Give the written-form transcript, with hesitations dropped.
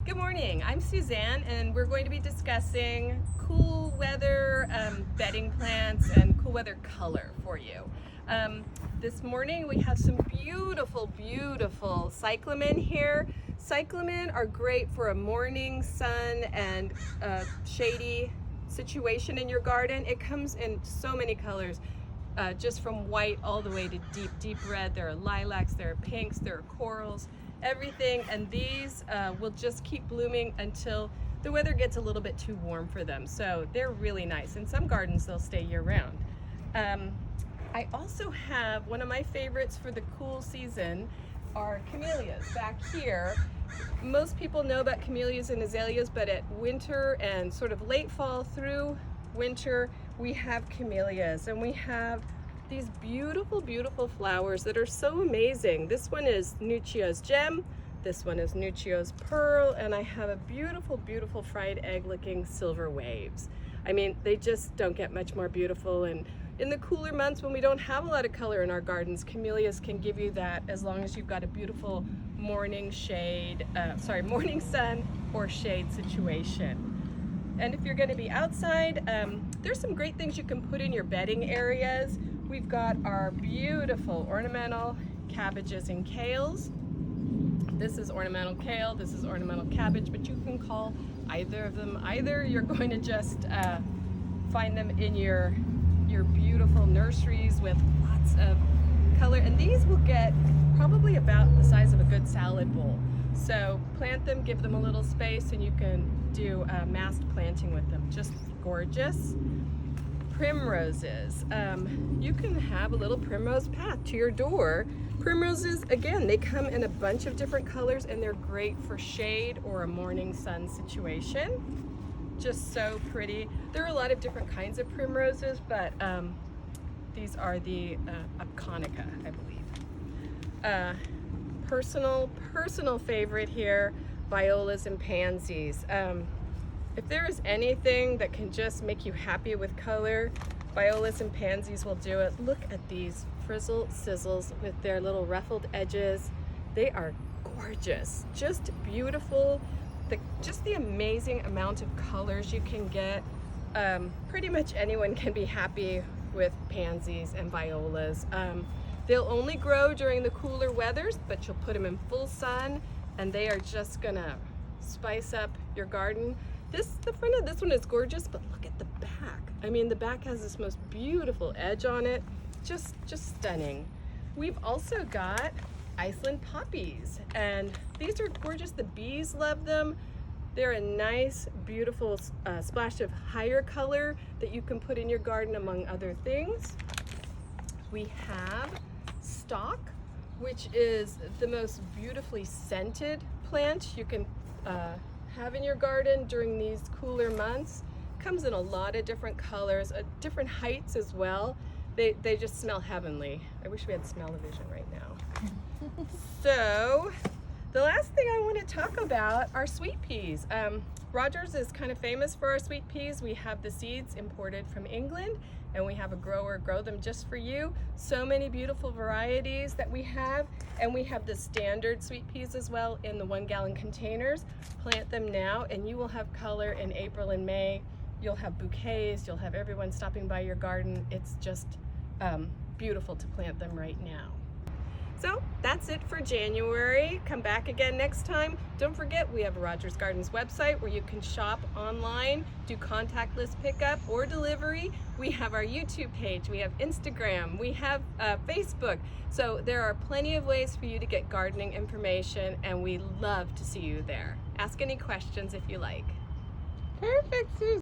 Good morning, I'm Suzanne and we're going to be discussing cool weather bedding plants and cool weather color for you. This morning we have some beautiful cyclamen here. Cyclamen are great for a morning sun and shady situation in your garden. It comes in so many colors, just from white all the way to deep red. There are lilacs, there are pinks, there are corals, everything, and these will just keep blooming until the weather gets a little bit too warm for them. So they're really nice. In some gardens they'll stay year-round. I also have one of my favorites for the cool season are camellias back here. Most people know about camellias and azaleas, but at winter and sort of late fall through winter we have camellias, and we have these beautiful flowers that are so amazing. This one is Nuccio's Gem, this one is Nuccio's Pearl, and I have a beautiful fried egg looking Silver Waves. I mean, they just don't get much more beautiful, and in the cooler months when we don't have a lot of color in our gardens, camellias can give you that as long as you've got a beautiful morning sun or shade situation. And if you're going to be outside, there's some great things you can put in your bedding areas. We've got our beautiful ornamental cabbages and kales. This is ornamental kale, this is ornamental cabbage, but you can call either of them either. You're going to just find them in your beautiful nurseries with lots of color. And these will get probably about the size of a good salad bowl. So plant them, give them a little space, and you can do massed planting with them. Just gorgeous. Primroses. You can have a little primrose path to your door. Primroses, again, they come in a bunch of different colors and they're great for shade or a morning sun situation. Just so pretty. There are a lot of different kinds of primroses, but these are the Aconica, I believe. Personal favorite here, violas and pansies. If there is anything that can just make you happy with color, violas and pansies will do it. Look at these frizzle sizzles with their little ruffled edges. They are gorgeous, just beautiful. Just the amazing amount of colors you can get. Pretty much anyone can be happy with pansies and violas. They'll only grow during the cooler weathers, but you'll put them in full sun and they are just gonna spice up your garden. The front of this one is gorgeous, but look at the back. I mean, the back has this most beautiful edge on it. Just stunning. We've also got Iceland Puppies, and these are gorgeous. The bees love them. They're a nice, beautiful splash of higher color that you can put in your garden among other things. We have Stock, which is the most beautifully scented plant you can have in your garden during these cooler months. Comes in a lot of different colors, different heights as well. They just smell heavenly. I wish we had smell-o-vision right now. So the last thing I want to talk about are sweet peas. Rogers is kind of famous for our sweet peas. We have the seeds imported from England, and we have a grower grow them just for you. So many beautiful varieties that we have, and we have the standard sweet peas as well in the 1-gallon containers. Plant them now and you will have color in April and May. You'll have bouquets, you'll have everyone stopping by your garden. It's just beautiful to plant them right now. So that's it for January. Come back again next time. Don't forget, we have a Rogers Gardens website where you can shop online, do contactless pickup or delivery. We have our YouTube page, we have Instagram, we have Facebook. So there are plenty of ways for you to get gardening information, and we love to see you there. Ask any questions if you like. Perfect, Susan.